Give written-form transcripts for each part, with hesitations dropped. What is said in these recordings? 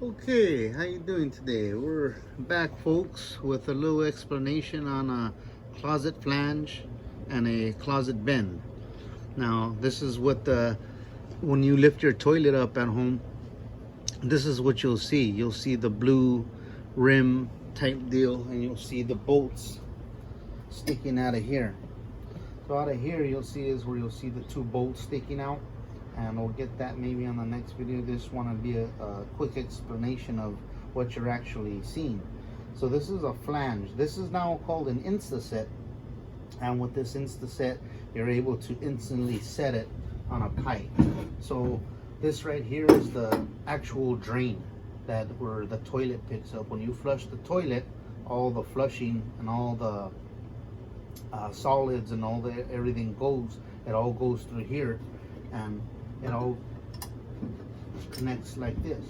Okay, how you doing today? We're back, folks, with a little explanation on a closet flange and a closet bend. Now, this is what when you lift your toilet up at home, this is what you'll see. You'll see the blue rim type deal, and you'll see the bolts sticking out of here. So out of here, you'll see is where you'll see the two bolts sticking out, and we'll get that maybe on the next video. This want to be a quick explanation of what you're actually seeing. So this is a flange. This is now called an insta set, and with this insta set, you're able to instantly set it on a pipe. So this right here is the actual drain that where the toilet picks up. When you flush the toilet, all the flushing and all the solids and all the everything goes, it all goes through here, and it all connects like this.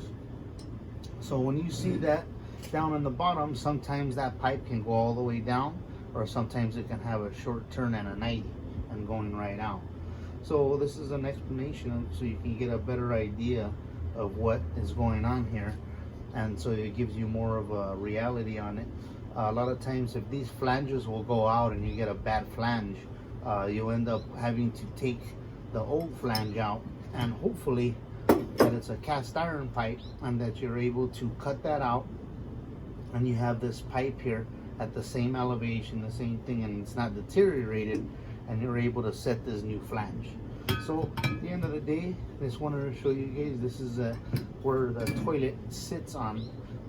So when you see that down on the bottom, sometimes that pipe can go all the way down, or sometimes it can have a short turn and a 90 and going right out. So this is an explanation so you can get a better idea of what is going on here, and so it gives you more of a reality on it. A lot of times if these flanges will go out and you get a bad flange, you'll end up having to take the old flange out, and hopefully that it's a cast iron pipe and that you're able to cut that out, and you have this pipe here at the same elevation, the same thing, and it's not deteriorated, and you're able to set this new flange. So at the end of the day, just wanted to show you guys, this is where the toilet sits on.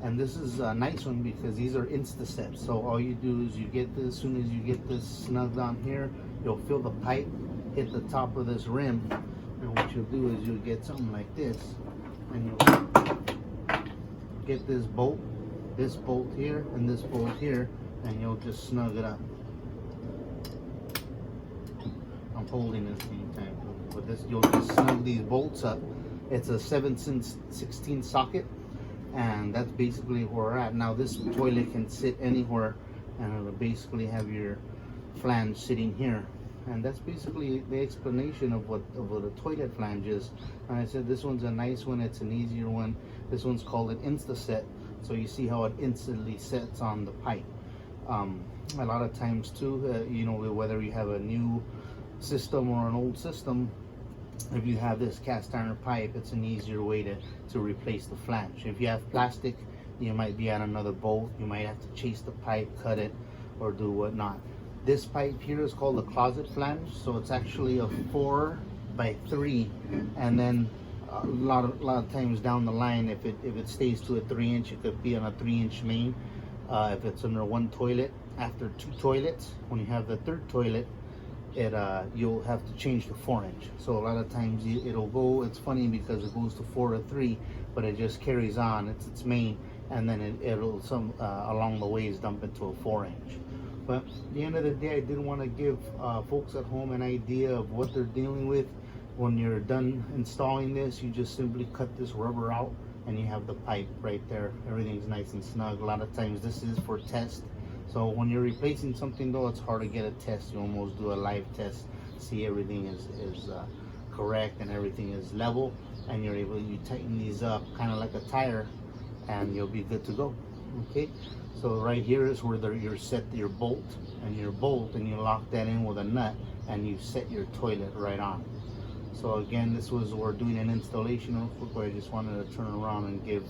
And this is a nice one because these are insta sets. So all you do is you get this, as soon as you get this snugged on here, you'll feel the pipe hit the top of this rim. And what you'll do is you'll get something like this, and you'll get this bolt here, and this bolt here, and you'll just snug it up. I'm holding this same time. With this, you'll just snug these bolts up. It's a 7/16 socket. And that's basically where we're at. Now this toilet can sit anywhere, and it'll basically have your flange sitting here. And that's basically the explanation of what a toilet flange is. And I said this one's a nice one, it's an easier one. This one's called an insta set. So you see how it instantly sets on the pipe. A lot of times too, you know, whether you have a new system or an old system, if you have this cast iron pipe, it's an easier way to replace the flange. If you have plastic, you might be at another bolt, you might have to chase the pipe, cut it, or do whatnot. This pipe here is called a closet flange, so it's actually a 4x3, and then a lot of times down the line, if it stays to a 3-inch, it could be on a 3-inch main. If it's under one toilet, after 2 toilets, when you have the 3rd toilet, you'll have to change to 4-inch. So a lot of times it'll go, it's funny because it goes to 4 to 3, but it just carries on, it's its main, and then it'll along the ways dump into a 4-inch. But at the end of the day, I did want to give folks at home an idea of what they're dealing with. When you're done installing this, you just simply cut this rubber out, and you have the pipe right there. Everything's nice and snug. A lot of times this is for test. So when you're replacing something though, it's hard to get a test. You almost do a live test, see everything is correct and everything is level, and you tighten these up kind of like a tire, and you'll be good to go. Okay, so right here is where you set your bolt, and you lock that in with a nut, and you set your toilet right on. So again, we're doing an installation real quick, where I just wanted to turn around and give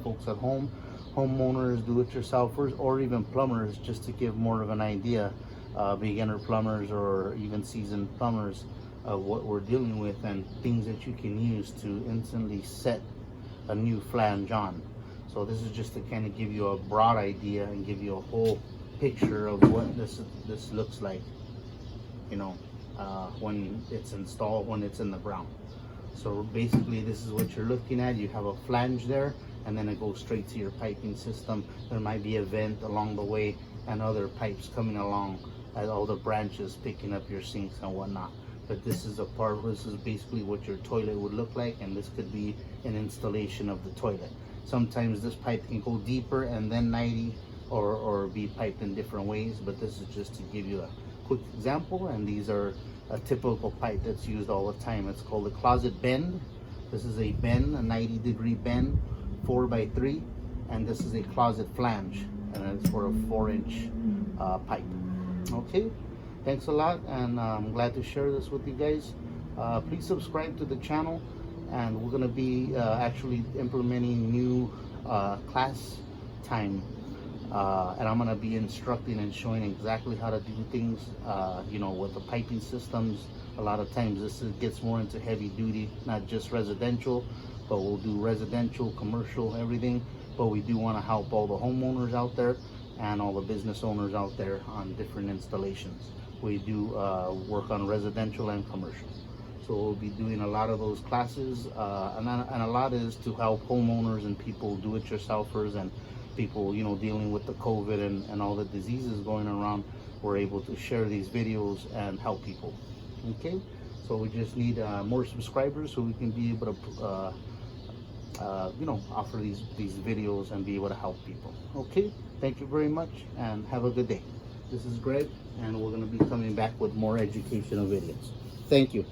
folks at home, homeowners, do-it-yourselfers, or even plumbers, just to give more of an idea, beginner plumbers or even seasoned plumbers, of what we're dealing with and things that you can use to instantly set a new flange on. So this is just to kind of give you a broad idea and give you a whole picture of what this looks like, you know, when it's installed, when it's in the ground. So basically this is what you're looking at. You have a flange there, and then it goes straight to your piping system. There might be a vent along the way and other pipes coming along at all the branches picking up your sinks and whatnot. But this is basically what your toilet would look like, and this could be an installation of the toilet. Sometimes this pipe can go deeper and then 90, or be piped in different ways, but this is just to give you a quick example. And these are a typical pipe that's used all the time. It's called a closet bend. This is a bend, a 90-degree bend 4x3, and this is a closet flange, and it's for a 4-inch pipe. Okay, thanks a lot, and I'm glad to share this with you guys. Please subscribe to the channel, and we're going to be actually implementing new class time, and I'm going to be instructing and showing exactly how to do things, you know, with the piping systems. A lot of times this gets more into heavy duty, not just residential, but we'll do residential, commercial, everything. But we do want to help all the homeowners out there and all the business owners out there on different installations. We do work on residential and commercial. So we'll be doing a lot of those classes, and a lot is to help homeowners and people, do-it-yourselfers, and people, you know, dealing with the COVID and all the diseases going around. We're able to share these videos and help people. Okay, so we just need more subscribers so we can be able to you know, offer these videos and be able to help people. Okay, thank you very much and have a good day. This is Greg, and we're going to be coming back with more educational videos. Thank you.